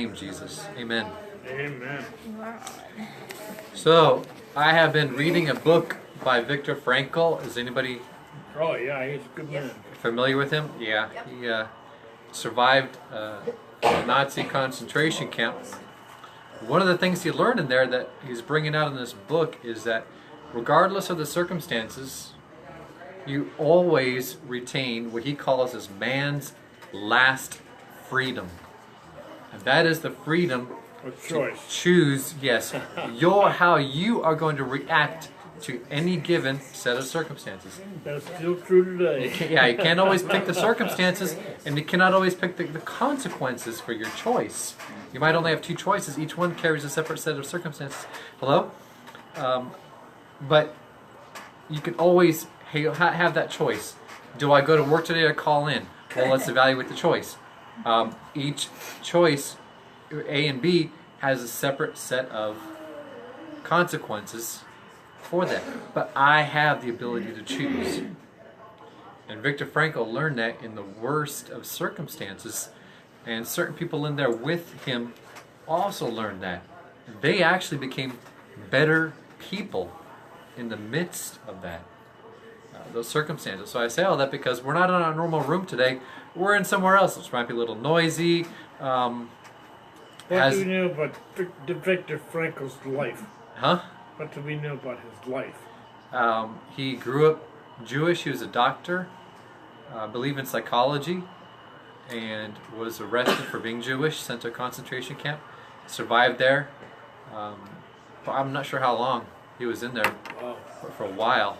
name, Jesus. Amen. Amen. So, I have been reading a book by Viktor Frankl. Is anybody Oh, yeah, he's a good man. familiar with him? Yeah. He survived a Nazi concentration camp. One of the things he learned in there that he's bringing out in this book is that regardless of the circumstances, you always retain what he calls as man's last freedom. And that is the freedom With to choice. choose, yes, how you are going to react to any given set of circumstances. That's still true today. You can't always pick the circumstances, and you cannot always pick the consequences for your choice. You might only have two choices. Each one carries a separate set of circumstances. Hello? But you can always have that choice. Do I go to work today or call in? Well, let's evaluate the choice. Each choice, A and B, has a separate set of consequences for that. But I have the ability to choose. And Viktor Frankl learned that in the worst of circumstances, and certain people in there with him also learned that. They actually became better people in the midst of that. Those circumstances. So I say all that because we're not in our normal room today. We're in somewhere else, which might be a little noisy. What do we know about Viktor Frankl's life? Huh? What do we know about his life? He grew up Jewish. He was a doctor, I believe in psychology, and was arrested for being Jewish, sent to a concentration camp, survived there. I'm not sure how long he was in there, for a while.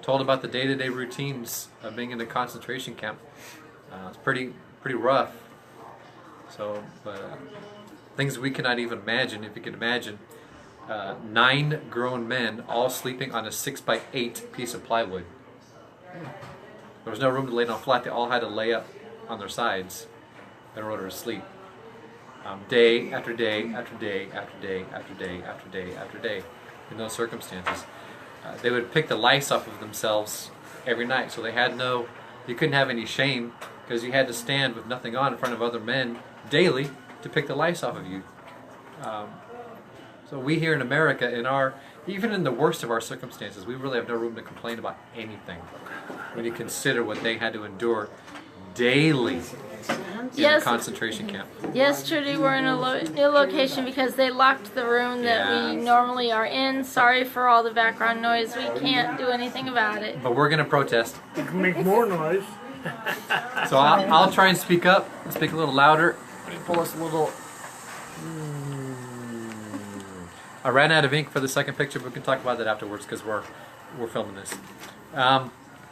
Told about the day-to-day routines of being in a concentration camp. It's pretty rough. So, but things we cannot even imagine. If you could imagine, 9 grown men all sleeping on a 6x8 piece of plywood. There was no room to lay down flat. They all had to lay up on their sides in order to sleep. Day after day after day after day after day after day after day in those circumstances. They would pick the lice off of themselves every night, so you couldn't have any shame because you had to stand with nothing on in front of other men daily to pick the lice off of you. So we here in America, even in the worst of our circumstances, we really have no room to complain about anything when you consider what they had to endure daily in a concentration camp. Yes, Trudy, we're in a new location because they locked the room that we normally are in. Sorry for all the background noise. We can't do anything about it. But we're going to protest. You can make more noise. So I'll try and speak up, speak a little louder. Let me pull us a little. I ran out of ink for the second picture, but we can talk about that afterwards because we're filming this.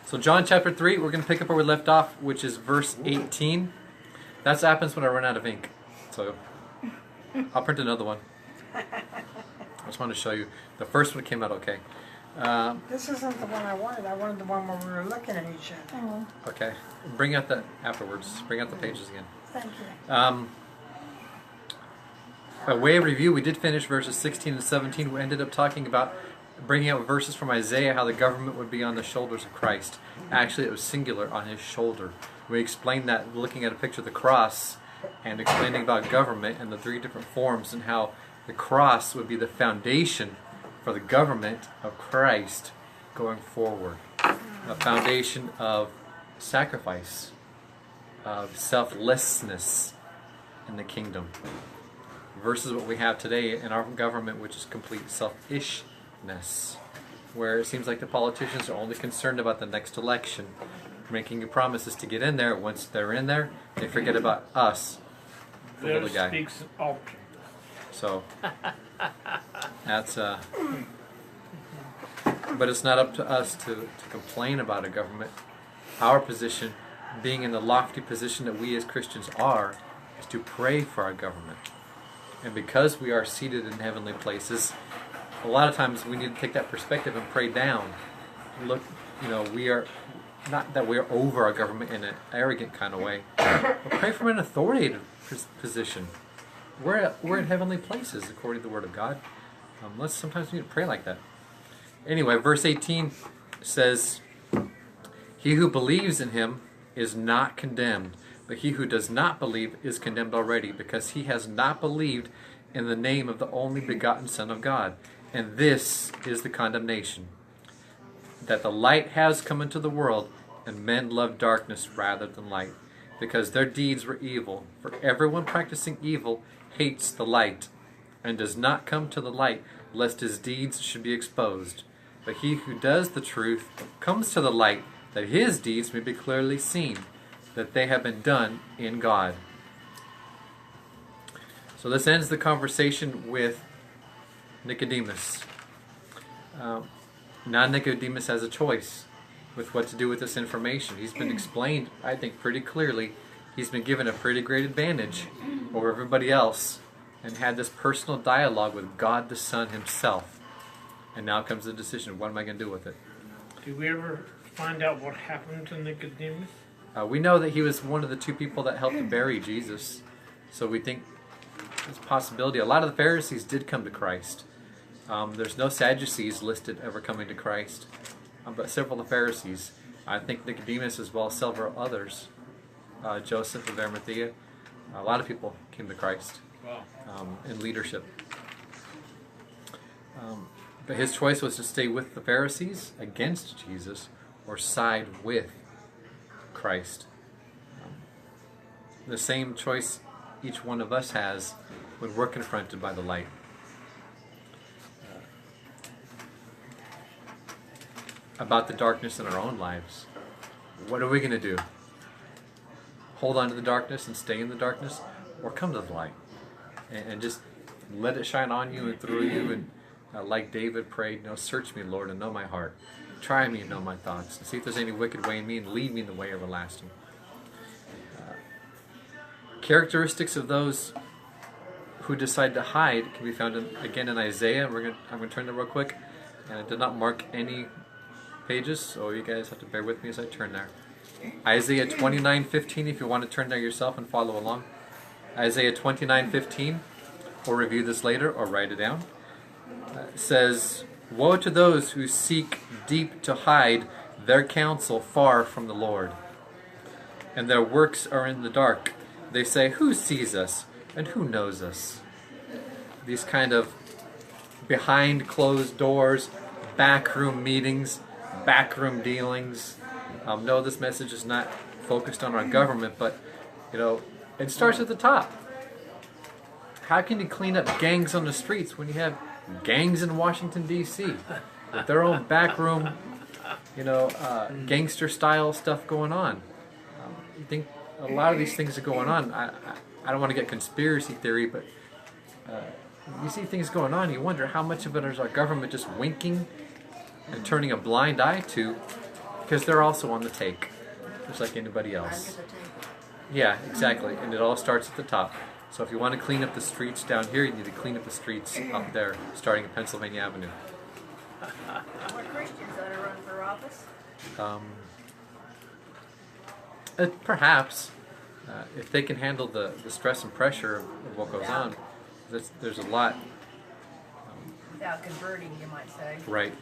So John chapter 3, we're going to pick up where we left off, which is verse 18. That happens when I run out of ink. So I'll print another one. I just wanted to show you. The first one came out okay. This isn't the one I wanted. I wanted the one where we were looking at each other. Oh, Okay. Bring out the afterwards. Bring out the pages again. Thank you. By way of review, we did finish verses 16 and 17. We ended up talking about bringing out verses from Isaiah, how the government would be on the shoulders of Christ. Actually, it was singular, on his shoulder. We explained that looking at a picture of the cross and explaining about government and the 3 different forms and how the cross would be the foundation for the government of Christ going forward. A foundation of sacrifice, of selflessness in the kingdom. Versus what we have today in our government, which is complete selfishness, where it seems like the politicians are only concerned about the next election, making you promises to get in there. Once they're in there, they forget about us, the There little guy. speaks option. So that's but it's not up to us to complain about a government. Our position, being in the lofty position that we as Christians are, is to pray for our government. And because we are seated in heavenly places, a lot of times we need to take that perspective and pray down. Look, we are not that we're over our government in an arrogant kind of way, but pray from an authoritative position. We're in heavenly places according to the Word of God. Sometimes we need to pray like that. Anyway, verse 18 says, "He who believes in him is not condemned, But he who does not believe is condemned already, because he has not believed in the name of the only begotten Son of God. And this is the condemnation, that the light has come into the world, and men love darkness rather than light, because their deeds were evil. For everyone practicing evil hates the light, and does not come to the light, lest his deeds should be exposed. But he who does the truth comes to the light, that his deeds may be clearly seen, that they have been done in God. So this ends the conversation with Nicodemus. Now Nicodemus has a choice with what to do with this information. He's been explained, I think, pretty clearly. He's been given a pretty great advantage over everybody else, and had this personal dialogue with God the Son himself. And now comes the decision, what am I going to do with it? Did we ever find out what happened to Nicodemus? We know that he was one of the two people that helped to bury Jesus. So we think there's a possibility. A lot of the Pharisees did come to Christ. There's no Sadducees listed ever coming to Christ, but several of the Pharisees. I think Nicodemus as well as several others. Joseph of Arimathea. A lot of people came to Christ. Wow. In leadership. But his choice was to stay with the Pharisees against Jesus, or side with Christ. The same choice each one of us has when we're confronted by the light. About the darkness in our own lives. What are we going to do? Hold on to the darkness and stay in the darkness, or come to the light and just let it shine on you and through you, and like David prayed, search me, Lord, and know my heart. Try me and know my thoughts, and see if there's any wicked way in me, and lead me in the way everlasting. Characteristics of those who decide to hide can be found again in Isaiah. I'm going to turn there real quick, and I did not mark any pages, so you guys have to bear with me as I turn there. Isaiah 29:15, if you want to turn there yourself and follow along. Isaiah 29:15, or review this later, or write it down. Says, "Woe to those who seek deep to hide their counsel far from the Lord, and their works are in the dark. They say, who sees us, and who knows us?" These kind of behind closed doors, backroom meetings, backroom dealings. No, this message is not focused on our government, but it starts at the top. How can you clean up gangs on the streets when you have gangs in Washington, D.C. with their own backroom, gangster style stuff going on? You think a lot of these things are going on. I don't want to get conspiracy theory, but you see things going on, you wonder how much of it is our government just winking and turning a blind eye to, because they're also on the take, just like anybody else. Yeah, exactly. And it all starts at the top. So if you want to clean up the streets down here, you need to clean up the streets up there, starting at Pennsylvania Avenue. Are Christians that are running for office? Perhaps, if they can handle the stress and pressure of what goes on, there's a lot. Without converting, you might say. Right.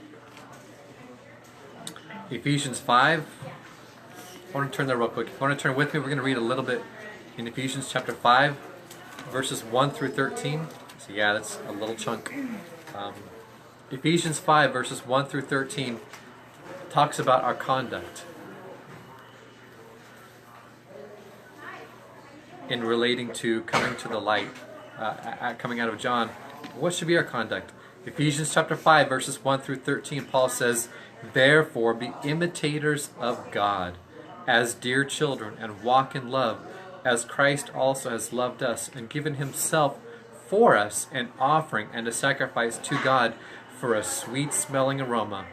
Ephesians 5. I want to turn there real quick. If you want to turn with me, we're going to read a little bit in Ephesians chapter 5, verses 1 through 13. So yeah, that's a little chunk. Ephesians 5, verses 1 through 13 talks about our conduct in relating to coming to the light, coming out of John. What should be our conduct? Ephesians chapter 5, verses 1 through 13, Paul says, "Therefore be imitators of God, as dear children, and walk in love, as Christ also has loved us, and given himself for us an offering and a sacrifice to God for a sweet-smelling aroma.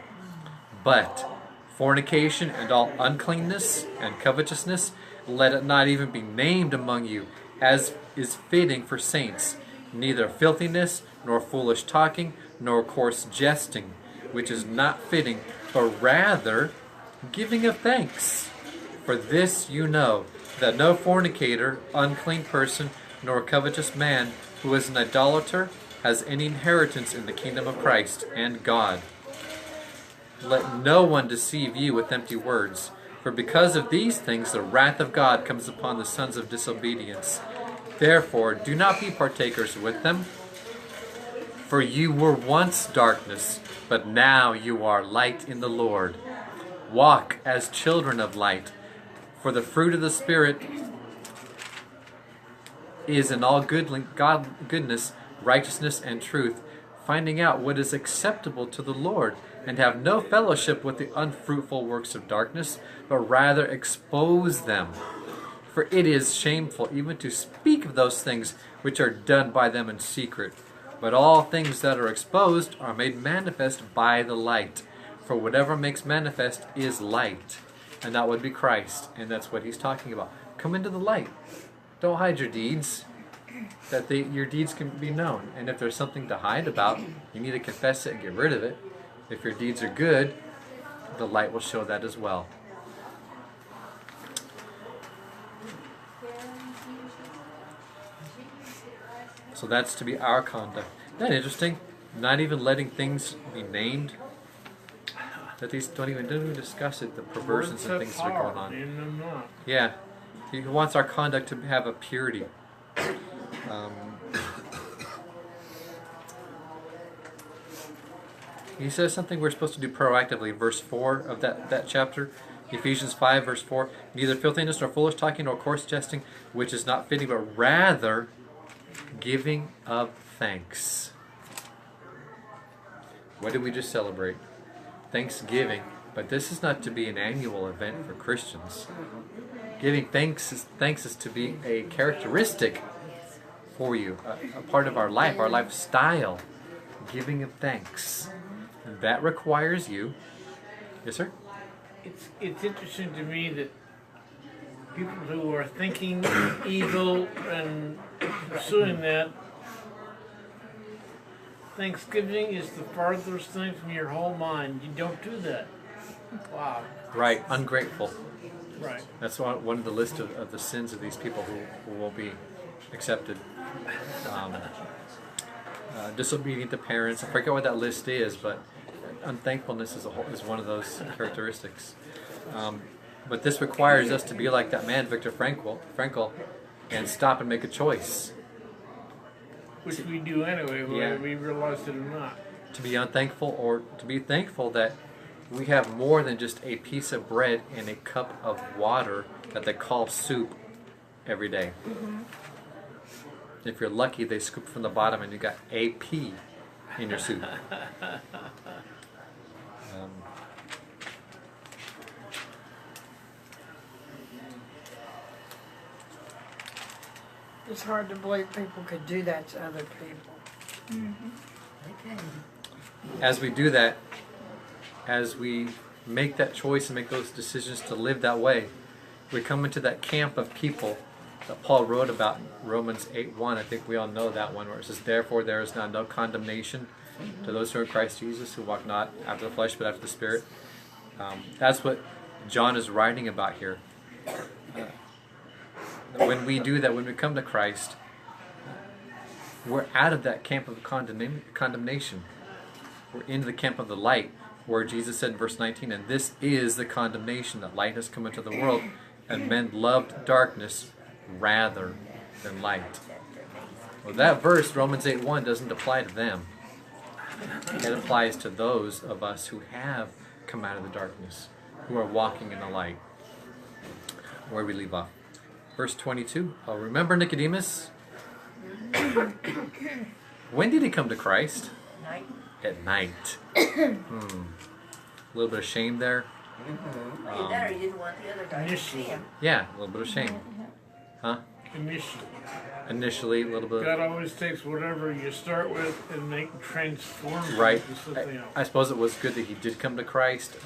But fornication and all uncleanness and covetousness, let it not even be named among you, as is fitting for saints, neither filthiness, nor foolish talking, nor coarse jesting, which is not fitting, but rather giving of thanks. For this you know, that no fornicator, unclean person, nor covetous man, who is an idolater, has any inheritance in the kingdom of Christ and God. Let no one deceive you with empty words, For because of these things the wrath of God comes upon the sons of disobedience. Therefore, do not be partakers with them. For you were once darkness, but now you are light in the Lord. Walk as children of light, for the fruit of the Spirit is in all goodness, righteousness, and truth, finding out what is acceptable to the Lord, and have no fellowship with the unfruitful works of darkness, but rather expose them. For it is shameful even to speak of those things which are done by them in secret. But all things that are exposed are made manifest by the light. For whatever makes manifest is light. And that would be Christ. And that's what he's talking about. Come into the light. Don't hide your deeds. That your deeds can be known. And if there's something to hide about, you need to confess it and get rid of it. If your deeds are good, the light will show that as well. So that's to be our conduct. Isn't that interesting? Not even letting things be named. That these don't even discuss it, the perversions and things that are going on. Yeah. He wants our conduct to have a purity. He says something we're supposed to do proactively. Verse 4 of that chapter. Ephesians 5 verse 4. Neither filthiness nor foolish talking nor coarse jesting, which is not fitting, but rather giving of thanks. What did we just celebrate? Thanksgiving. But this is not to be an annual event for Christians. Giving thanks is to be a characteristic for you, a part of our life, our lifestyle. Giving of thanks. And that requires you. Yes, sir? It's interesting to me that people who are thinking evil and pursuing that, Thanksgiving is the farthest thing from your whole mind. You don't do that. Wow. Right, ungrateful. Right. That's one of the list of the sins of these people who will be accepted. Disobedient to parents. I forget what that list is, but unthankfulness is one of those characteristics. But this requires us to be like that man, Viktor Frankl, and stop and make a choice. Which we do anyway, whether we realize it or not. To be unthankful, or to be thankful that we have more than just a piece of bread and a cup of water that they call soup every day. Mm-hmm. If you're lucky, they scoop from the bottom and you got a pea in your soup. It's hard to believe people could do that to other people. Mm-hmm. Okay. As we do that, as we make that choice and make those decisions to live that way, we come into that camp of people that Paul wrote about in Romans 8:1. I think we all know that one, where it says, "Therefore there is now no condemnation to those who are in Christ Jesus, who walk not after the flesh but after the Spirit." That's what John is writing about here. When we do that, when we come to Christ, we're out of that camp of condemnation. We're into the camp of the light, where Jesus said in verse 19, "And this is the condemnation, that light has come into the world, and men loved darkness rather than light." Well, that verse, Romans 8:1, doesn't apply to them. It applies to those of us who have come out of the darkness, who are walking in the light. Where we leave off. Verse 22. Remember Nicodemus? When did he come to Christ? Night. At night. A little bit of shame there. Mm-hmm. Either that or you didn't want the other guy to see him. Yeah, a little bit of shame. Huh? Initially, a little bit. God always takes whatever you start with and transform it right. into something else. I suppose it was good that he did come to Christ.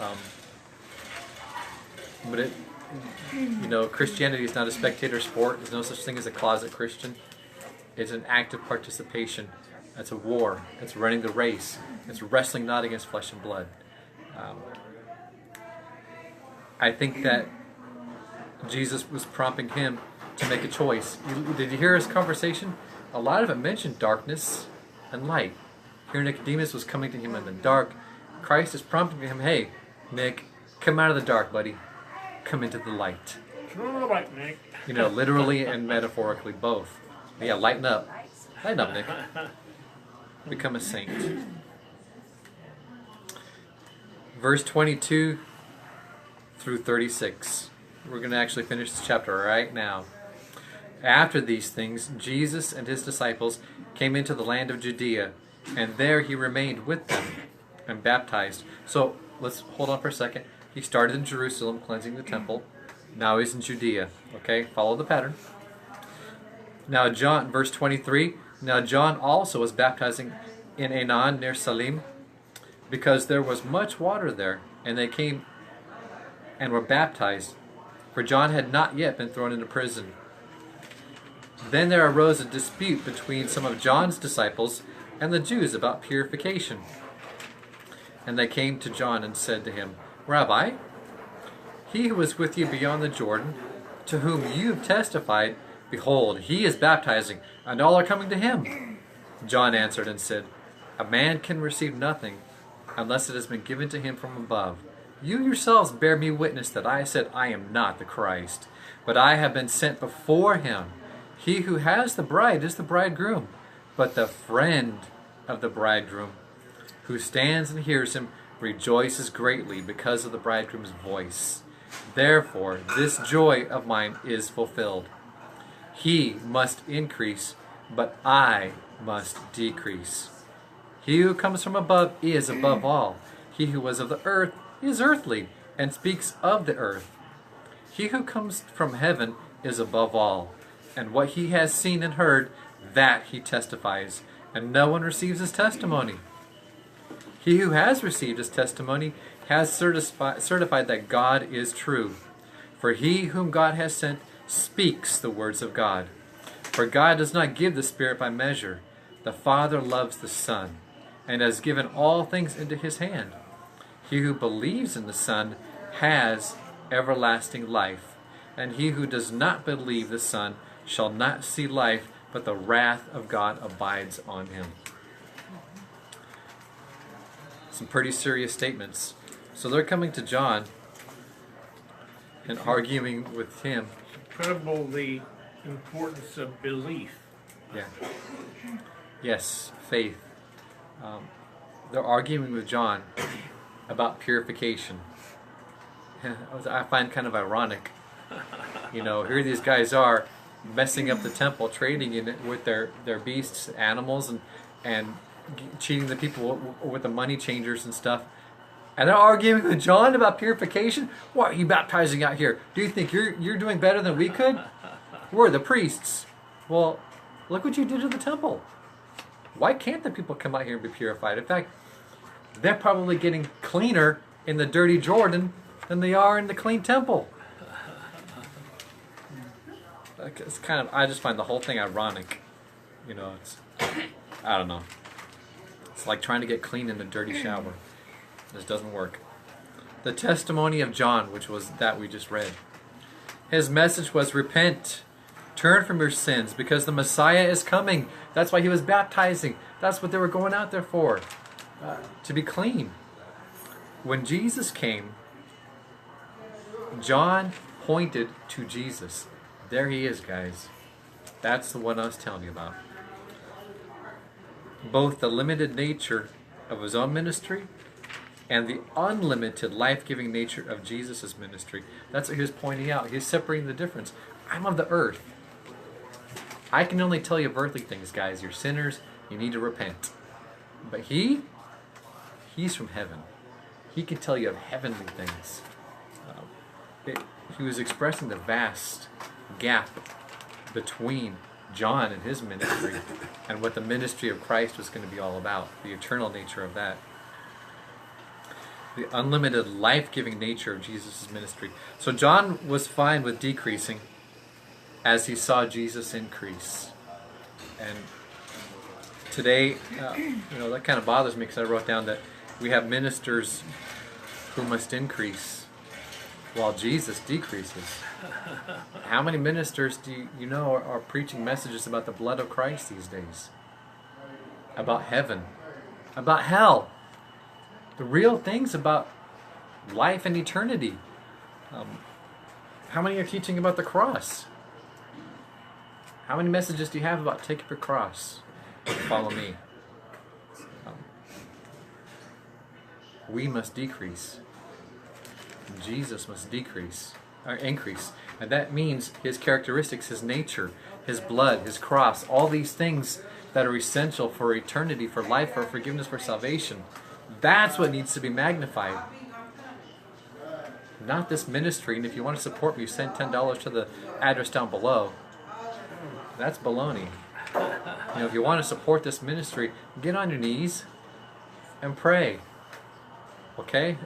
But Christianity is not a spectator sport. There's no such thing as a closet Christian. It's an active participation. It's a war. It's running the race. It's wrestling not against flesh and blood. I think that Jesus was prompting him to make a choice. Did you hear his conversation? A lot of it mentioned darkness and light. Here Nicodemus was coming to him in the dark. Christ is prompting him, "Hey, Nick, come out of the dark, buddy. come into the light. Turn on the light, Nick. You know, literally and metaphorically both. Yeah, lighten up. Lighten up, Nick. Become a saint. Verse 22 through 36. We're going to actually finish this chapter right now. After these things, Jesus and his disciples came into the land of Judea, and there he remained with them and baptized. So let's hold on for a second. He started in Jerusalem, cleansing the temple. Now he's in Judea. Okay, follow the pattern. Now John, verse 23, now John also was baptizing in Aenon near Salim, because there was much water there, and they came and were baptized, for John had not yet been thrown into prison. Then there arose a dispute between some of John's disciples and the Jews about purification. And they came to John and said to him, Rabbi, he who was with you beyond the Jordan, to whom you have testified, behold, he is baptizing, and all are coming to him. John answered and said, a man can receive nothing unless it has been given to him from above. You yourselves bear me witness that I said I am not the Christ, but I have been sent before him. He who has the bride is the bridegroom, but the friend of the bridegroom, who stands and hears him, rejoices greatly because of the bridegroom's voice. Therefore, this joy of mine is fulfilled. He must increase, but I must decrease. He who comes from above is above all. He who was of the earth is earthly, and speaks of the earth. He who comes from heaven is above all, and what he has seen and heard, that he testifies, and no one receives his testimony. He who has received his testimony has certified that God is true. For he whom God has sent speaks the words of God. For God does not give the Spirit by measure. The Father loves the Son, and has given all things into his hand. He who believes in the Son has everlasting life, and he who does not believe the Son shall not see life, but the wrath of God abides on him. Some pretty serious statements. So they're coming to John and arguing with him. Incredible the importance of belief. Yeah. Yes, faith. They're arguing with John about purification. I find kind of ironic. You know, here these guys are messing up the temple, trading in it with their beasts, animals, and cheating the people with the money changers and stuff. And they're arguing with John about purification? What are you baptizing out here? Do you think you're doing better than we could? We're the priests. Well, look what you did to the temple. Why can't the people come out here and be purified? In fact, they're probably getting cleaner in the dirty Jordan than they are in the clean temple. It's kind of, I just find the whole thing ironic. You know, I don't know. It's like trying to get clean in a dirty shower. This doesn't work. The testimony of John, which was that we just read. His message was, repent, turn from your sins, because the Messiah is coming. That's why he was baptizing. That's what they were going out there for, to be clean. When Jesus came, John pointed to Jesus. There he is, guys. That's the one I was telling you about. Both the limited nature of his own ministry and the unlimited life-giving nature of Jesus' ministry. That's what he was pointing out. He's separating the difference. I'm of the earth. I can only tell you of earthly things, guys. You're sinners. You need to repent. But he's from heaven. He can tell you of heavenly things. He was expressing the vast gap between John and his ministry and what the ministry of Christ was going to be all about, the eternal nature of that. The unlimited life-giving nature of Jesus' ministry. So John was fine with decreasing as he saw Jesus increase. And today, that kind of bothers me, because I wrote down that we have ministers who must increase while Jesus decreases. How many ministers do you know are preaching messages about the blood of Christ these days? About heaven, about hell, the real things about life and eternity. How many are teaching about the cross? How many messages do you have about take up your cross and follow me? We must decrease. Jesus must decrease, or increase. And that means his characteristics, his nature, his blood, his cross, all these things that are essential for eternity, for life, for forgiveness, for salvation. That's what needs to be magnified. Not this ministry. And if you want to support me, send $10 to the address down below. That's baloney. You know, if you want to support this ministry, get on your knees and pray. Okay?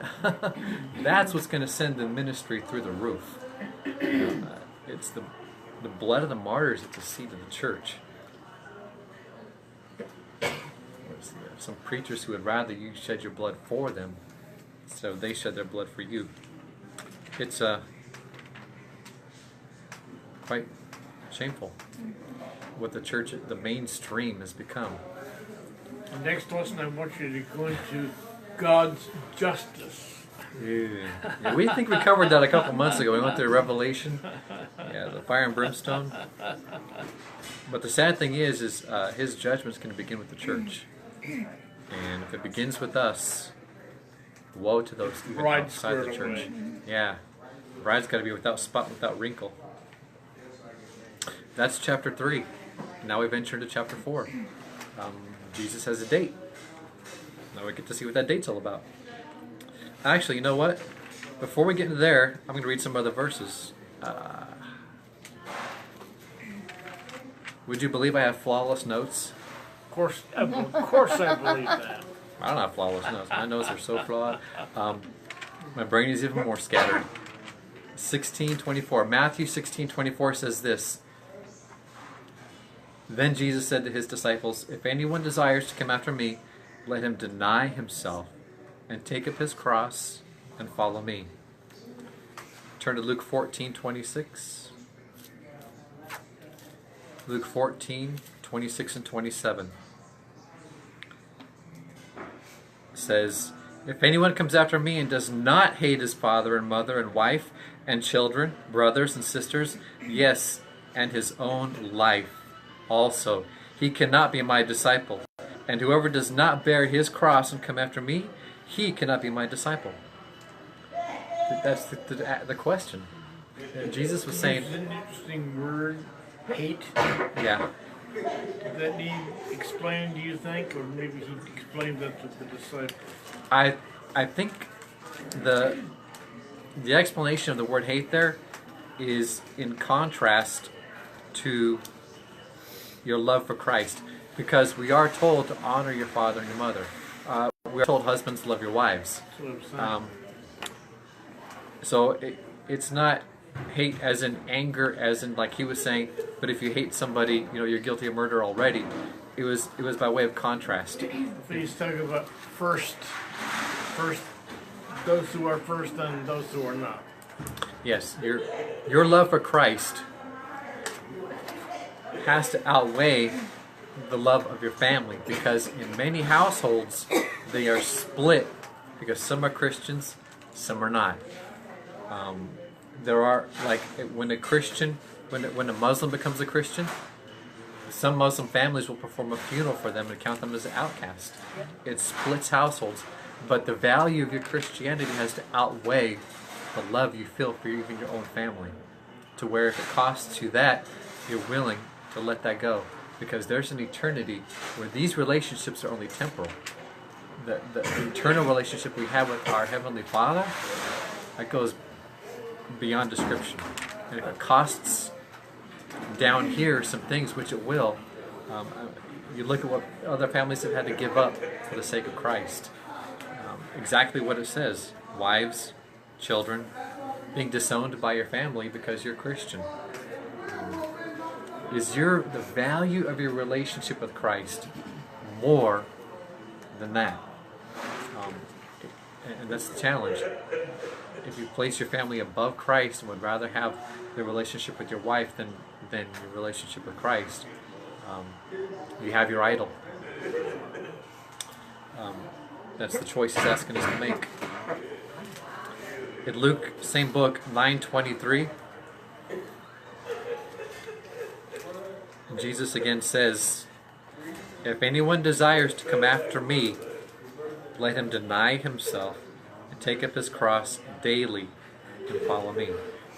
That's what's going to send the ministry through the roof. It's the blood of the martyrs at the seat of the church. Some preachers who would rather you shed your blood for them, so they shed their blood for you. It's quite shameful what the church, the mainstream, has become. The next lesson I want you to go into God's justice. Yeah, we think we covered that a couple months ago. We went through Revelation, the fire and brimstone. But the sad thing is his judgment's going to begin with the church, and if it begins with us, woe to those even outside the church. Away. Yeah, the bride's got to be without spot, without wrinkle. That's chapter 3. Now we venture into chapter 4. Jesus has a date. Now we get to see what that date's all about. Actually, you know what? Before we get into there, I'm going to read some other verses. Would you believe I have flawless notes? Of course I believe that. I don't have flawless notes. My notes are so flawed. My brain is even more scattered. 16:24. Matthew 16:24 says this. Then Jesus said to his disciples, if anyone desires to come after me, let him deny himself and take up his cross and follow me. Turn to Luke 14:26. Luke 14:26 and 27. Says, if anyone comes after me and does not hate his father and mother and wife and children, brothers and sisters, yes, and his own life also, he cannot be my disciple. And whoever does not bear his cross and come after me, he cannot be my disciple. That's the question. Jesus was saying... It's an interesting word, hate. Yeah. Does that need explained, do you think? Or maybe he explained that to the disciples? I think the explanation of the word hate there is in contrast to your love for Christ, because we are told to honor your father and your mother. We are told husbands to love your wives. So it's not hate as in anger, as in like he was saying, but if you hate somebody, you know, you're guilty of murder already. It was by way of contrast. But he's talking about first, those who are first and those who are not. Yes, your love for Christ has to outweigh the love of your family, because in many households they are split because some are Christians, some are not. There are, like, when a Muslim becomes a Christian, some Muslim families will perform a funeral for them and count them as an outcast. It splits households, but the value of your Christianity has to outweigh the love you feel for even your own family, to where if it costs you that, you're willing to let that go, because there's an eternity where these relationships are only temporal. The eternal relationship we have with our Heavenly Father, that goes beyond description. And if it costs down here some things, which it will, you look at what other families have had to give up for the sake of Christ. Exactly what it says: wives, children, being disowned by your family because you're Christian. Is the value of your relationship with Christ more than that? And that's the challenge. If you place your family above Christ and would rather have the relationship with your wife than your relationship with Christ, you have your idol. That's the choice he's asking us to make. In Luke, same book, 9:23, Jesus again says, if anyone desires to come after me, let him deny himself and take up his cross daily and follow me.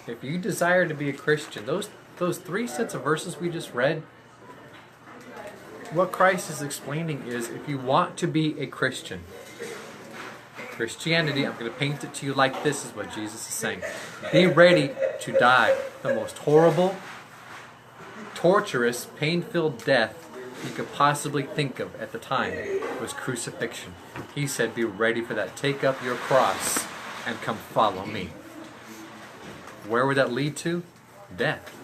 If you desire to be a Christian, those 3 sets of verses we just read, what Christ is explaining is, if you want to be a Christian, Christianity, I'm going to paint it to you like this, is what Jesus is saying. Be ready to die the most horrible, torturous, pain-filled death you could possibly think of at the time. Was crucifixion. He said, be ready for that. Take up your cross and come follow me. Where would that lead to? Death.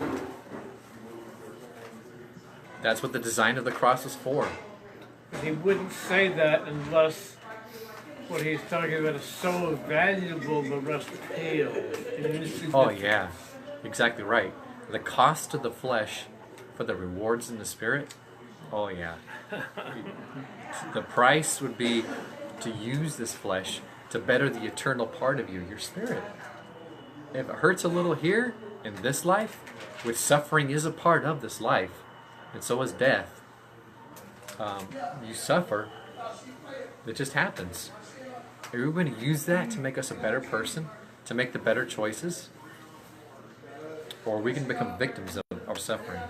That's what the design of the cross was for. He wouldn't say that unless what he's talking about is so valuable the rest pales. Oh yeah, exactly right. The cost of the flesh for the rewards in the spirit. Oh yeah. The price would be to use this flesh to better the eternal part of you, your spirit. If it hurts a little here in this life, which suffering is a part of this life, and so is death, you suffer. It just happens. Are we going to use that to make us a better person, to make the better choices? Or we can become victims of our suffering.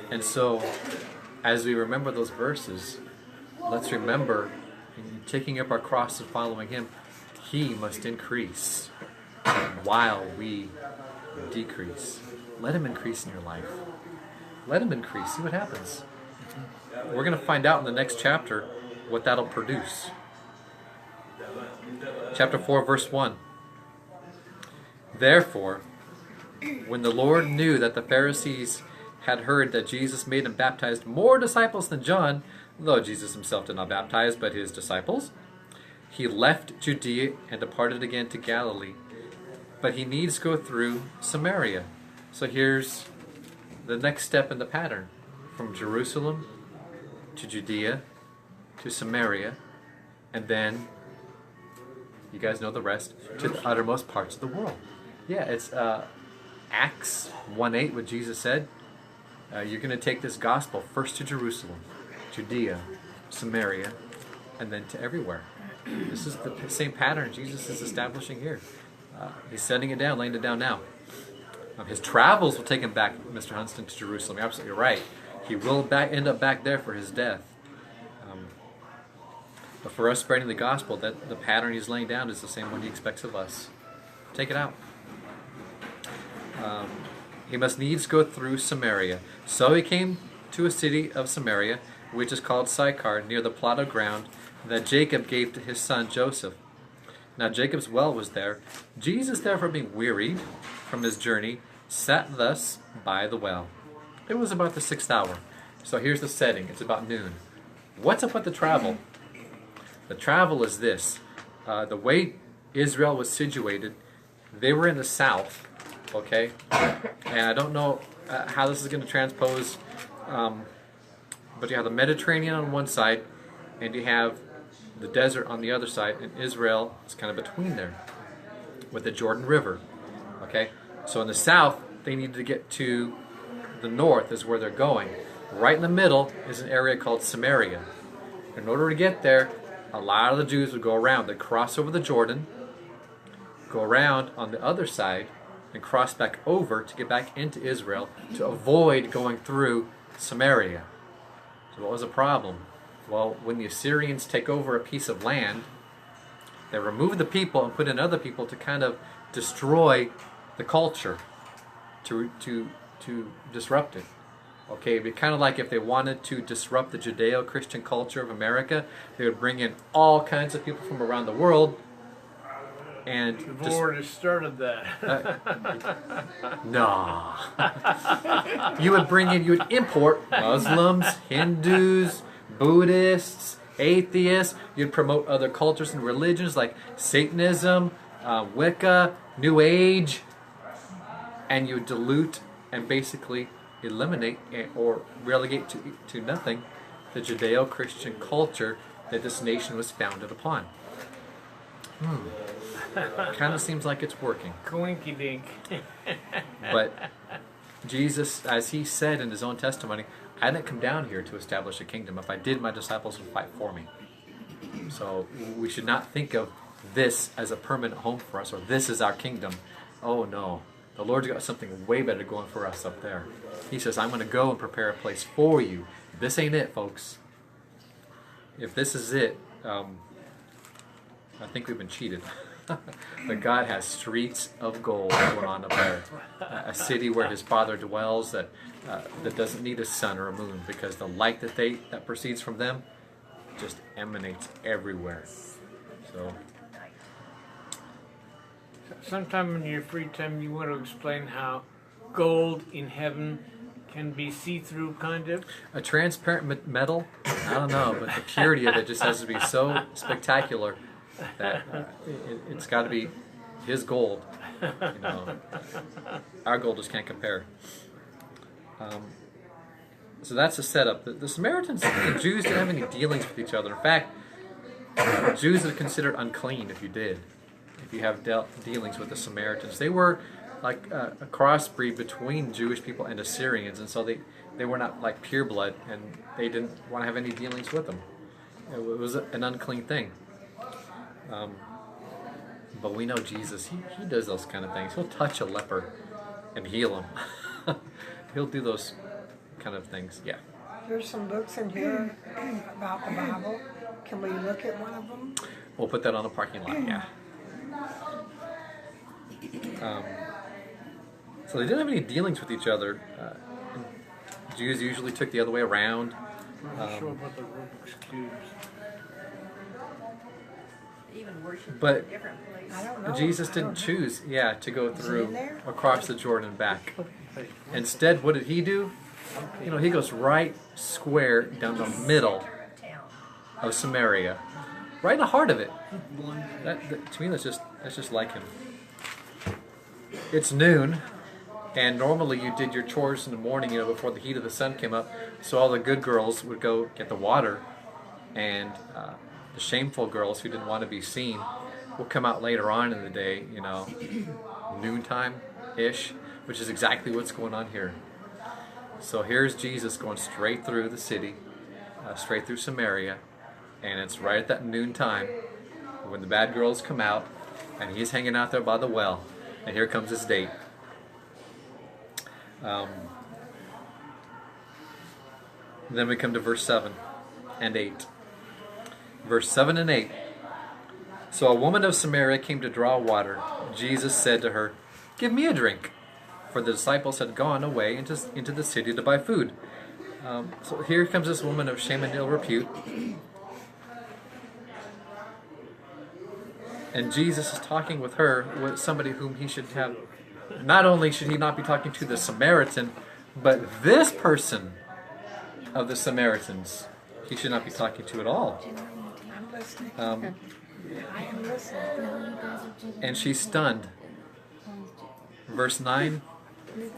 And so, as we remember those verses, let's remember, in taking up our cross and following Him, He must increase while we decrease. Let Him increase in your life. Let Him increase. See what happens. We're going to find out in the next chapter what that'll produce. Chapter 4, verse 1. Therefore, when the Lord knew that the Pharisees had heard that Jesus made and baptized more disciples than John, though Jesus himself did not baptize, but his disciples, he left Judea and departed again to Galilee. But he needs go through Samaria. So here's the next step in the pattern. From Jerusalem to Judea to Samaria, and then, you guys know the rest, to the uttermost parts of the world. Yeah, it's Acts 1:8, what Jesus said. You're going to take this gospel first to Jerusalem, Judea, Samaria, and then to everywhere. This is the same pattern Jesus is establishing here. He's setting it down, laying it down now. His travels will take him back, Mr. Hunston, to Jerusalem. You're absolutely right. He will end up back there for his death. But for us spreading the gospel, that the pattern he's laying down is the same one he expects of us. Take it out. He must needs go through Samaria. So he came to a city of Samaria, which is called Sychar, near the plot of ground that Jacob gave to his son Joseph. Now Jacob's well was there. Jesus, therefore, being wearied from his journey, sat thus by the well. It was about the 6th hour. So here's the setting. It's about noon. What's up with the travel? The travel is this. The way Israel was situated, they were in the south, okay? And I don't know how this is going to transpose, but you have the Mediterranean on one side, and you have the desert on the other side, and Israel is kind of between there, with the Jordan River, okay? So in the south, they needed to get to the north is where they're going. Right in the middle is an area called Samaria. In order to get there, a lot of the Jews would go around. They'd cross over the Jordan, go around on the other side, and cross back over to get back into Israel to avoid going through Samaria. So what was the problem? Well, when the Assyrians take over a piece of land, they remove the people and put in other people to kind of destroy the culture, to disrupt it. Okay, it'd be kind of like if they wanted to disrupt the Judeo-Christian culture of America, they would bring in all kinds of people from around the world and We've already started that. no. You would import Muslims, Hindus, Buddhists, atheists. You'd promote other cultures and religions like Satanism, Wicca, New Age, and you dilute and basically eliminate or relegate to nothing the Judeo-Christian culture that this nation was founded upon. Kind of seems like it's working. Coinky dink. But Jesus, as he said in his own testimony, I didn't come down here to establish a kingdom. If I did, my disciples would fight for me. So we should not think of this as a permanent home for us, or this is our kingdom. Oh no, the Lord's got something way better going for us up there. He says, I'm going to go and prepare a place for you. This ain't it, folks. If this is it, I think we've been cheated. But God has streets of gold going on up there. A city where his Father dwells that doesn't need a sun or a moon, because the light that proceeds from them just emanates everywhere. So Sometime in your free time, you want to explain how gold in heaven can be see-through, kind of? a transparent metal, I don't know, but the purity of it just has to be so spectacular that it's got to be his gold. You know, our gold just can't compare. So that's the setup. The Samaritans, the Jews didn't have any dealings with each other. In fact, Jews are considered unclean if you have dealings with the Samaritans. They were like a crossbreed between Jewish people and Assyrians, and so they were not like pure blood, and they didn't want to have any dealings with them. It was an unclean thing. But we know Jesus, he does those kind of things. He'll touch a leper and heal him. He'll do those kind of things. Yeah. There's some books in here about the Bible. Can we look at one of them? We'll put that on the parking lot, yeah. So they didn't have any dealings with each other. Jews usually took the other way around. I'm not sure about the Rubik's Cubes. Even worship But in a different place. I don't know. Jesus I didn't don't know. choose, to go Is it through in there? across the Jordan and back. Instead, what did he do? You know, he goes right square down the middle Town. of Samaria, right in the heart of it. To me, that's just like him. It's noon, and normally you did your chores in the morning, before the heat of the sun came up. So all the good girls would go get the water, and the shameful girls who didn't want to be seen will come out later on in the day, noontime-ish, which is exactly what's going on here. So here's Jesus going straight through the city, straight through Samaria, and it's right at that noontime when the bad girls come out, and he's hanging out there by the well, and here comes his date. Then we come to verse 7 and 8. Verse 7 and 8. So a woman of Samaria came to draw water. Jesus said to her, "Give me a drink." For the disciples had gone away into the city to buy food. So here comes this woman of shame and ill repute. And Jesus is talking with her, with somebody whom he should have. Not only should he not be talking to the Samaritan, but this person of the Samaritans he should not be talking to at all. I'm listening. Um, I am listening. and she's stunned. Verse 9, Then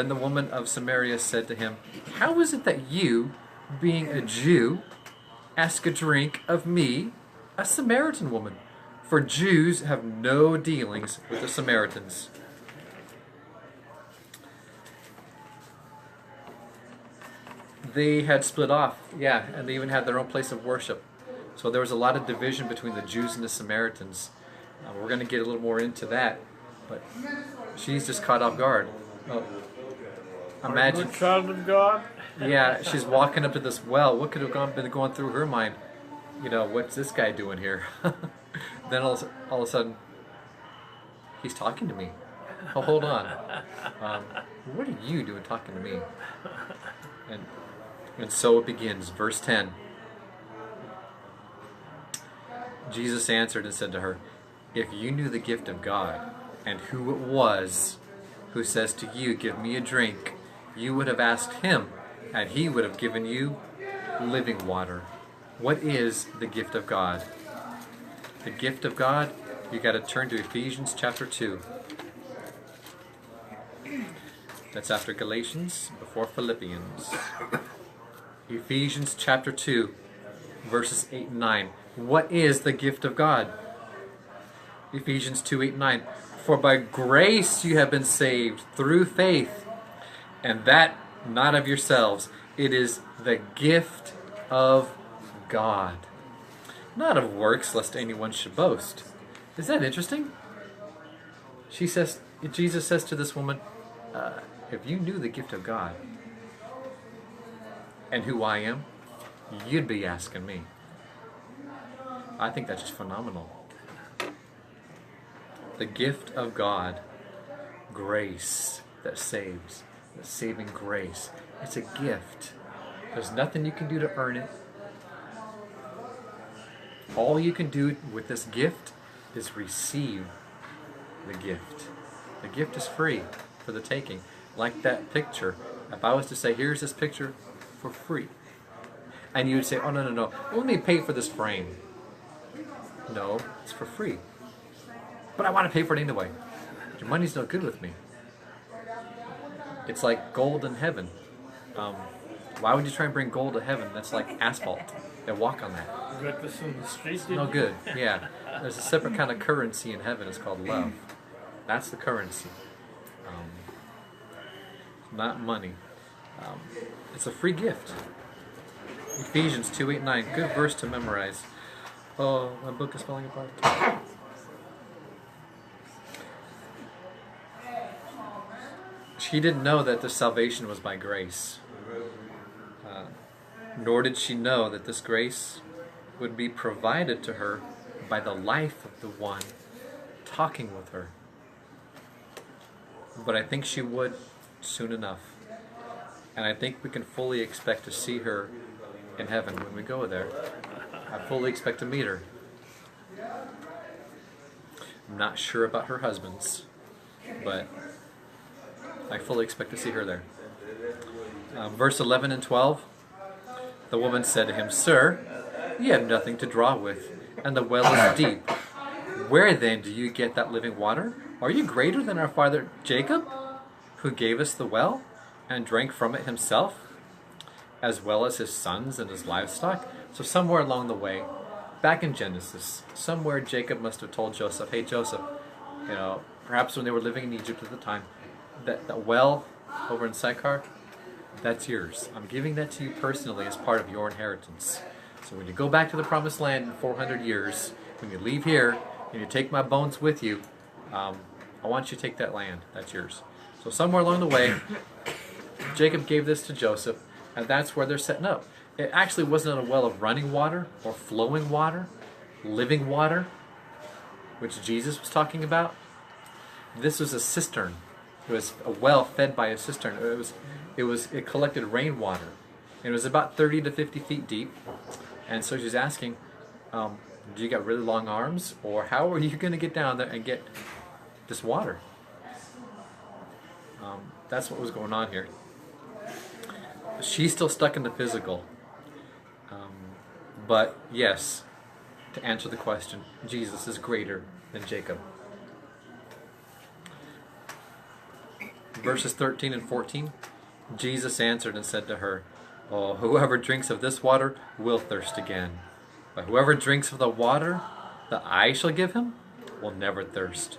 the woman of Samaria said to him, "How is it that you, being a Jew, ask a drink of me, a Samaritan woman? For Jews have no dealings with the Samaritans." They had split off, and they even had their own place of worship. So there was a lot of division between the Jews and the Samaritans. We're going to get a little more into that, but she's just caught off guard. Oh, imagine, Good child of God. she's walking up to this well. What could have been going through her mind? What's this guy doing here? Then all of a sudden, he's talking to me. Oh, hold on. What are you doing talking to me? And so it begins. Verse 10. Jesus answered and said to her, "If you knew the gift of God, and who it was who says to you, 'Give me a drink,' you would have asked him, and he would have given you living water." What is the gift of God? The gift of God, you got to turn to Ephesians chapter 2. That's after Galatians, before Philippians. Ephesians chapter 2, verses 8 and 9. What is the gift of God? Ephesians 2, 8 and 9. For by grace you have been saved through faith, and that not of yourselves. It is the gift of God, not of works, lest anyone should boast. Is that interesting? Jesus says to this woman, if you knew the gift of God and who I am, you'd be asking me. I think that's just phenomenal. The gift of God, grace that saves, the saving grace. It's a gift. There's nothing you can do to earn it. All you can do with this gift is receive the gift. The gift is free for the taking. Like that picture. If I was to say, here's this picture for free, and you would say, oh, no, let me pay for this frame. No, it's for free. But I want to pay for it anyway. Your money's no good with me. It's like gold in heaven. Why would you try and bring gold to heaven? That's like asphalt. They walk on that. You got this in the street? It's no good. Yeah. There's a separate kind of currency in heaven. It's called love. That's the currency. Not money. It's a free gift. Ephesians 2, 8, 9. Good verse to memorize. Oh, my book is falling apart. She didn't know that this salvation was by grace. Nor did she know that this grace would be provided to her by the life of the one talking with her. But I think she would soon enough. And I think we can fully expect to see her in heaven when we go there. I fully expect to meet her. I'm not sure about her husband's, but I fully expect to see her there. Verse 11 and 12. The woman said to him, Sir, you have nothing to draw with, and the well is deep. Where then do you get that living water? Are you greater than our father Jacob, who gave us the well, and drank from it himself, as well as his sons and his livestock? So somewhere along the way, back in Genesis, somewhere Jacob must have told Joseph, hey Joseph, perhaps when they were living in Egypt at the time, that well over in Sychar, that's yours. I'm giving that to you personally as part of your inheritance. So when you go back to the promised land in 400 years, when you leave here and you take my bones with you, I want you to take that land. That's yours. So somewhere along the way, Jacob gave this to Joseph, and that's where they're setting up. It actually wasn't a well of running water or flowing water, living water, which Jesus was talking about. This was a cistern. It was a well fed by a cistern. It collected rainwater. It was about 30 to 50 feet deep. And so she's asking, do you got really long arms? Or how are you going to get down there and get this water? That's what was going on here. She's still stuck in the physical. But yes, to answer the question, Jesus is greater than Jacob. Verses 13 and 14. Jesus answered and said to her, Oh, whoever drinks of this water will thirst again. But whoever drinks of the water that I shall give him will never thirst.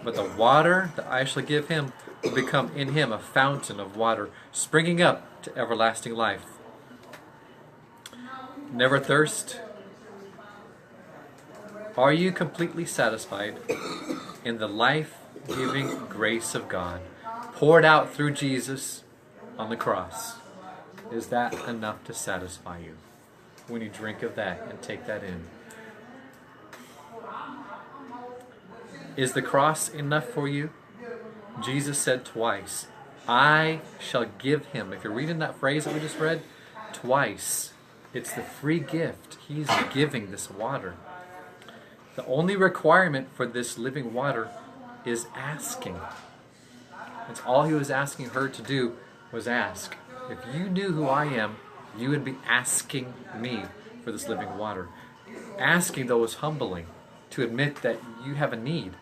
But the water that I shall give him will become in him a fountain of water, springing up to everlasting life. Never thirst? Are you completely satisfied in the life-giving grace of God, poured out through Jesus on the cross? Is that enough to satisfy you when you drink of that and take that in? Is the cross enough for you? Jesus said twice, I shall give him. If you're reading that phrase that we just read, twice. It's the free gift. He's giving this water. The only requirement for this living water is asking. It's all he was asking her to do was ask. If you knew who I am, you would be asking me for this living water. Asking, though, is humbling, to admit that you have a need,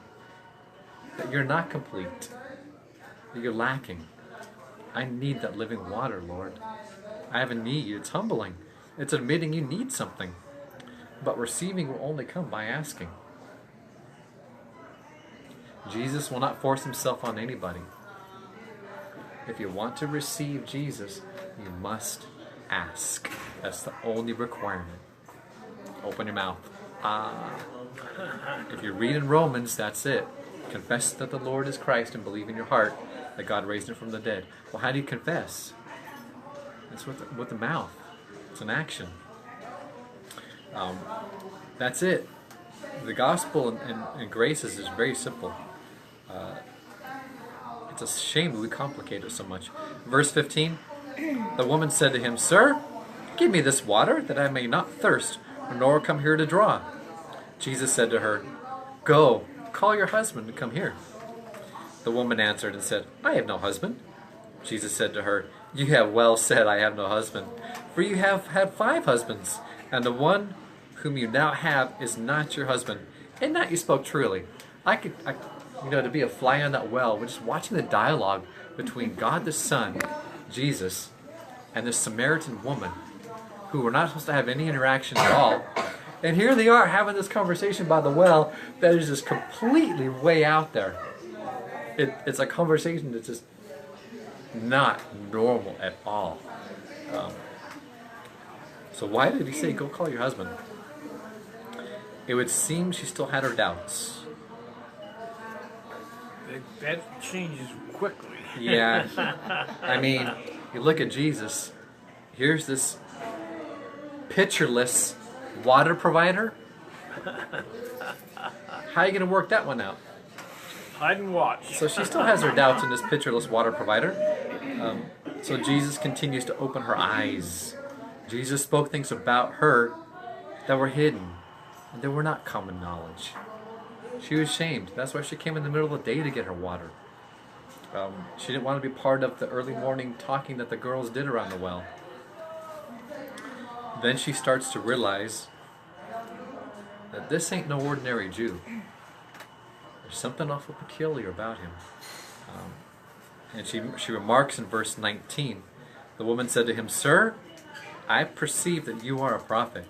that you're not complete, that you're lacking. I need that living water, Lord. I have a need. It's humbling. It's admitting you need something. But receiving will only come by asking. Jesus will not force himself on anybody. If you want to receive Jesus, you must ask. That's the only requirement. Open your mouth. If you read in Romans, that's it. Confess that the Lord is Christ and believe in your heart that God raised him from the dead. Well, how do you confess? It's with the mouth. It's an action. That's it. The gospel and grace is very simple. It's a shame that we complicate it so much. Verse 15, the woman said to him, Sir, give me this water that I may not thirst, nor come here to draw. Jesus said to her, Go, call your husband and come here. The woman answered and said, I have no husband. Jesus said to her, You have well said, I have no husband. For you have had 5 husbands, and the one whom you now have is not your husband. And that you spoke truly. To be a fly on that well, we're just watching the dialogue between God the Son, Jesus, and this Samaritan woman, who were not supposed to have any interaction at all. And here they are having this conversation by the well that is just completely way out there. It's a conversation that's just not normal at all. So why did he say, go call your husband? It would seem she still had her doubts. That changes quickly. Yeah. I mean, you look at Jesus. Here's this pitcherless water provider. How are you going to work that one out? Hide and watch. So she still has her doubts in this pitcherless water provider. So Jesus continues to open her eyes. Jesus spoke things about her that were hidden and that were not common knowledge. She was shamed. That's why she came in the middle of the day to get her water. She didn't want to be part of the early morning talking that the girls did around the well. Then she starts to realize that this ain't no ordinary Jew. There's something awful peculiar about him. And she remarks in verse 19, the woman said to him, Sir, I perceive that you are a prophet.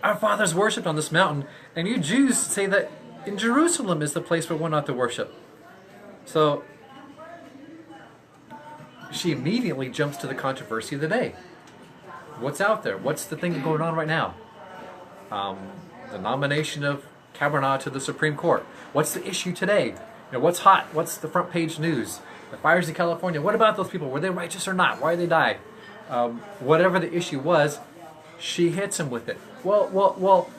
Our fathers worshipped on this mountain, and you Jews say that in Jerusalem is the place where one ought to worship. So she immediately jumps to the controversy of the day. What's out there? What's the thing going on right now? The nomination of Kavanaugh to the Supreme Court. What's the issue today? What's hot? What's the front page news? The fires in California. What about those people? Were they righteous or not? Why did they die? Whatever the issue was, she hits him with it. Well,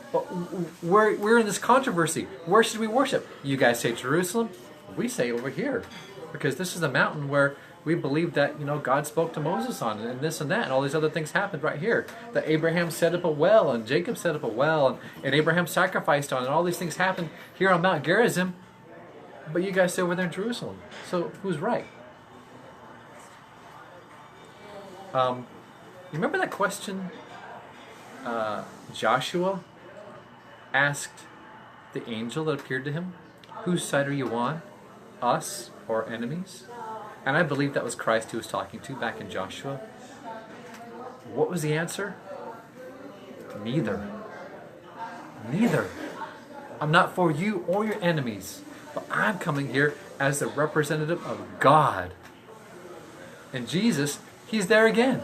we're in this controversy. Where should we worship? You guys say Jerusalem. We say over here. Because this is the mountain where we believe that, God spoke to Moses on, and this and that, and all these other things happened right here. That Abraham set up a well, and Jacob set up a well, and Abraham sacrificed on, and all these things happened here on Mount Gerizim. But you guys say over there in Jerusalem. So who's right? You remember that question Joshua asked the angel that appeared to him? Whose side are you on? Us or enemies? And I believe that was Christ he was talking to back in Joshua. What was the answer? Neither. Neither. I'm not for you or your enemies, but I'm coming here as the representative of God. And Jesus, he's there again.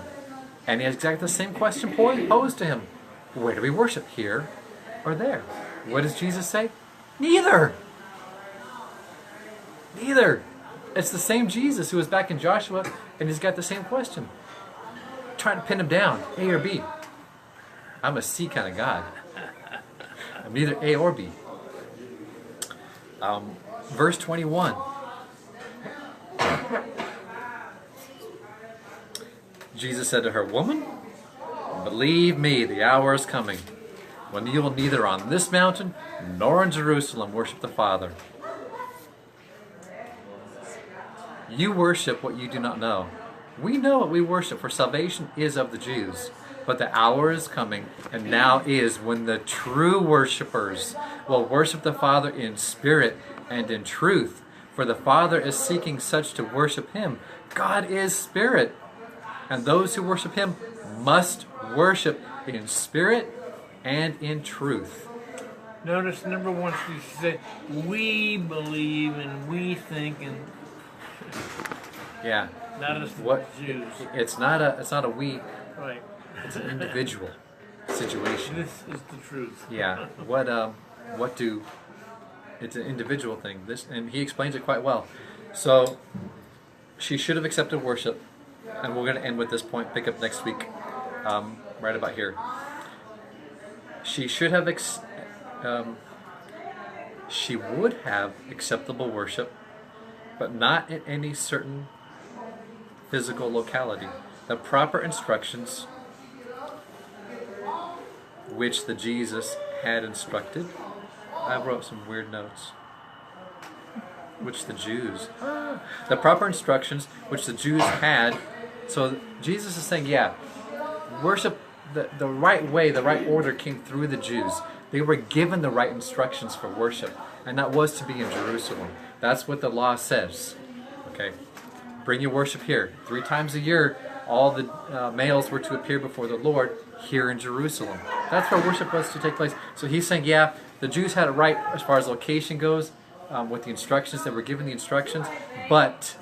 And he has exactly the same question posed to him. Where do we worship? Here or there? What does Jesus say? Neither. Neither. It's the same Jesus who was back in Joshua, and he's got the same question. Trying to pin him down, A or B. I'm a C kind of God. I'm neither A or B. Verse 21. Jesus said to her, Woman, believe me, the hour is coming when you will neither on this mountain nor in Jerusalem worship the Father. You worship what you do not know. We know what we worship, for salvation is of the Jews. But the hour is coming, and now is, when the true worshipers will worship the Father in spirit and in truth. For the Father is seeking such to worship him. God is spirit, And those who worship him must worship in spirit and in truth. Notice number one, she said, we believe and we think, and Yeah. not as What? Jews. It's not a we. Right. It's an individual situation. This is the truth. Yeah. What do? It's an individual thing. This, and he explains it quite well. So she should have accepted worship, and we're going to end with this point. Pick up next week, right about here. She should have. She would have acceptable worship, but not in any certain physical locality. The proper instructions which the Jesus had instructed. I wrote some weird notes. Which the Jews. The proper instructions which the Jews had. So Jesus is saying, yeah, worship the right way, the right order came through the Jews. They were given the right instructions for worship. And that was to be in Jerusalem. That's what the law says. Okay? Bring your worship here. 3 times a year, all the males were to appear before the Lord here in Jerusalem. That's where worship was to take place. So he's saying, yeah, the Jews had it right as far as location goes, with the instructions. They were given the instructions, but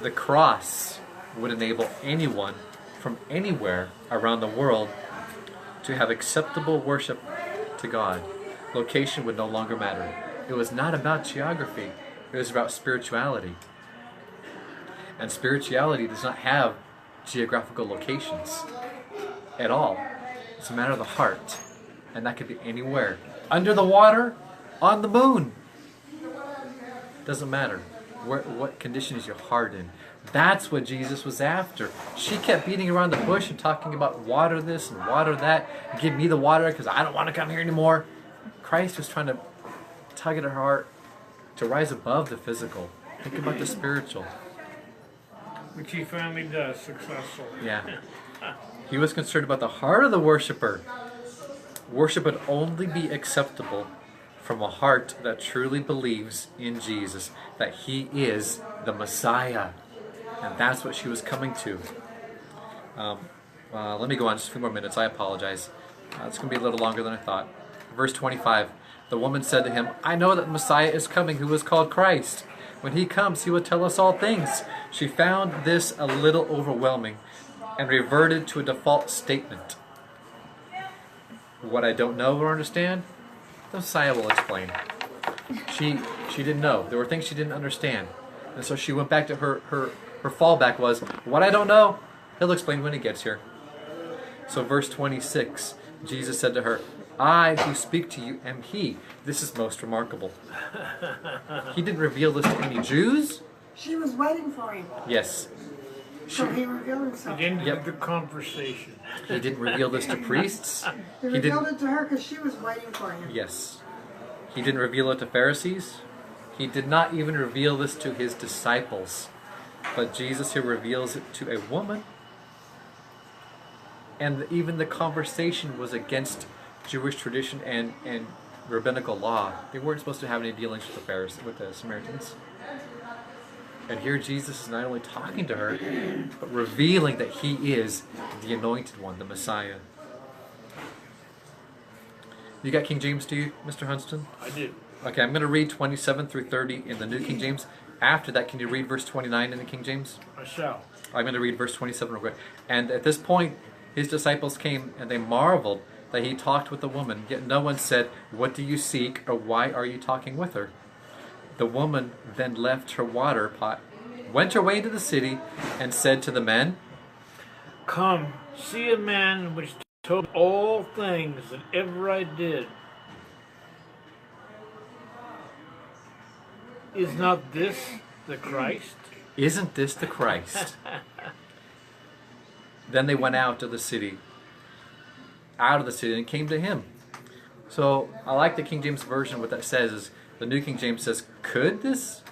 the cross would enable anyone from anywhere around the world to have acceptable worship to God. Location would no longer matter. It was not about geography. It was about spirituality. And spirituality does not have geographical locations at all. It's a matter of the heart. And that could be anywhere. Under the water, on the moon. Doesn't matter. What condition is your heart in? That's what Jesus was after. She kept beating around the bush and talking about water this and water that. Give me the water because I don't want to come here anymore. Christ was trying to tug at her heart to rise above the physical. Think about the spiritual. Which he finally does successfully. Yeah. He was concerned about the heart of the worshiper. Worship would only be acceptable from a heart that truly believes in Jesus, that he is the Messiah. And that's what she was coming to. Let me go on just a few more minutes. I apologize. It's going to be a little longer than I thought. Verse 25. The woman said to him, I know that the Messiah is coming, who is called Christ. When he comes, he will tell us all things. She found this a little overwhelming and reverted to a default statement. What I don't know or understand, the Messiah will explain. She didn't know. There were things she didn't understand. And so she went back to her fallback was, what I don't know, he'll explain when he gets here. So verse 26, Jesus said to her, I who speak to you am he. This is most remarkable. He didn't reveal this to any Jews. She was waiting for him. Yes. So he revealed It himself. ended the conversation. He didn't reveal this to priests. He He revealed didn't. it to her because she was waiting for him. Yes. He didn't reveal it to Pharisees. He did not even reveal this to his disciples. But Jesus here reveals it to a woman. And even the conversation was against Jewish tradition and rabbinical law. They weren't supposed to have any dealings with the Pharisees, with the Samaritans. And here Jesus is not only talking to her, but revealing that he is the anointed one, the Messiah. You got King James to you, Mr. Hunston? I do. Okay, I'm going to read 27 through 30 in the New King James. After that, can you read verse 29 in the King James? I shall. I'm going to read verse 27 real quick. And at this point, his disciples came and they marveled that he talked with the woman. Yet no one said, what do you seek, or why are you talking with her? The woman then left her water pot, went her way into the city, and said to the men, Come, see a man which told all things that ever I did. Is not this the Christ? isn't this the Christ? Then they went out of the city, and came to him. So I like the King James Version. What that says is, the New King James says, could this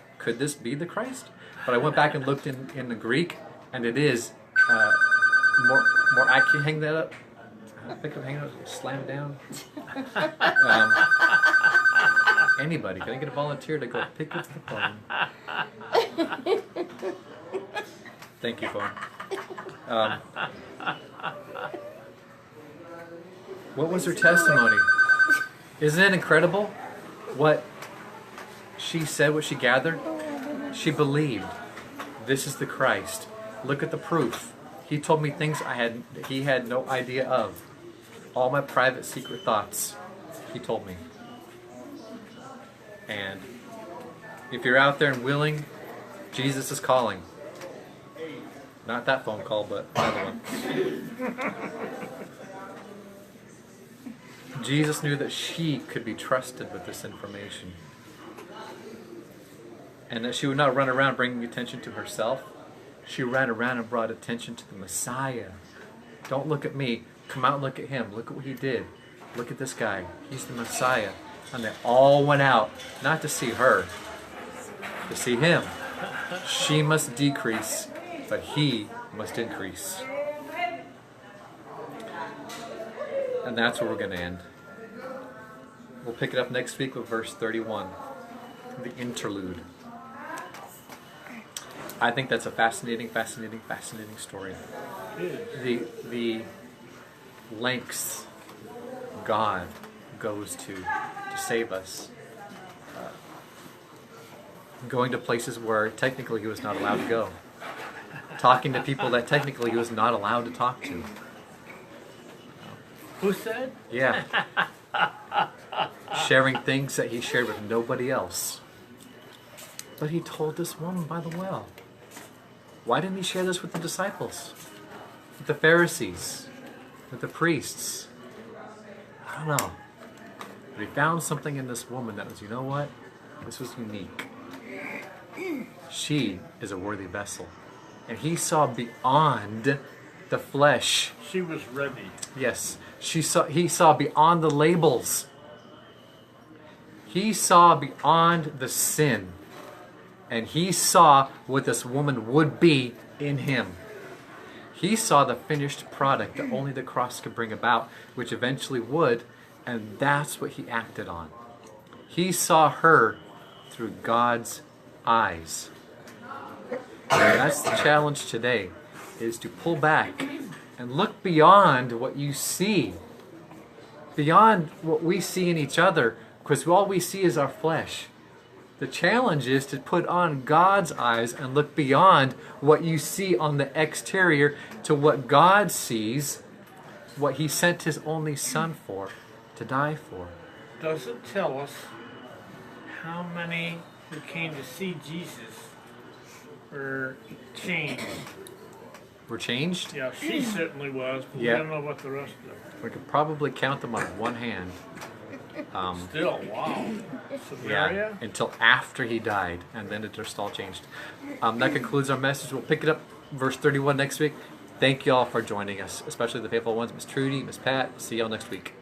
be the Christ? But I went back and looked in the Greek, and it is more accurate. Hang that up. Pick up, hang it up, slam down. Anybody, can I get a volunteer to go pick up the phone? Thank you, phone. What was her testimony? Isn't it incredible what she said, what she gathered? She believed this is the Christ. Look at the proof. He told me things he had no idea of. All my private secret thoughts, he told me. And if you're out there and willing, Jesus is calling. Not that phone call, but another one. Jesus knew that she could be trusted with this information. And that she would not run around bringing attention to herself. She ran around and brought attention to the Messiah. Don't look at me. Come out and look at him. Look at what he did. Look at this guy. He's the Messiah. And they all went out, not to see her, to see him. She must decrease, but he must increase. And that's where we're going to end. We'll pick it up next week with verse 31, the interlude. I think that's a fascinating story. The lengths God goes to save us. Going to places where technically he was not allowed to go. Talking to people that technically he was not allowed to talk to. Who said? Yeah. Sharing things that he shared with nobody else. But he told this woman by the well. Why didn't he share this with the disciples? With the Pharisees? With the priests? I don't know. But he found something in this woman that was, you know what? This was unique. She is a worthy vessel. And he saw beyond the flesh. She was ready. Yes. He saw beyond the labels. He saw beyond the sin. And he saw what this woman would be in him. He saw the finished product that only the cross could bring about, which eventually would, and that's what he acted on. He saw her through God's eyes. And that's the challenge today, is to pull back and look beyond what you see, beyond what we see in each other, because all we see is our flesh. The challenge is to put on God's eyes and look beyond what you see on the exterior to what God sees, what he sent his only son for, to die for. Does it tell us how many who came to see Jesus were changed? Were changed? Yeah, she certainly was, but Yeah. we don't know about the rest of them. We could probably count them on one hand. Still, wow. Samaria? Until after he died, and then it just all changed. That concludes our message. We'll pick it up, verse 31 next week. Thank you all for joining us, especially the faithful ones, Miss Trudy, Miss Pat. See y'all next week.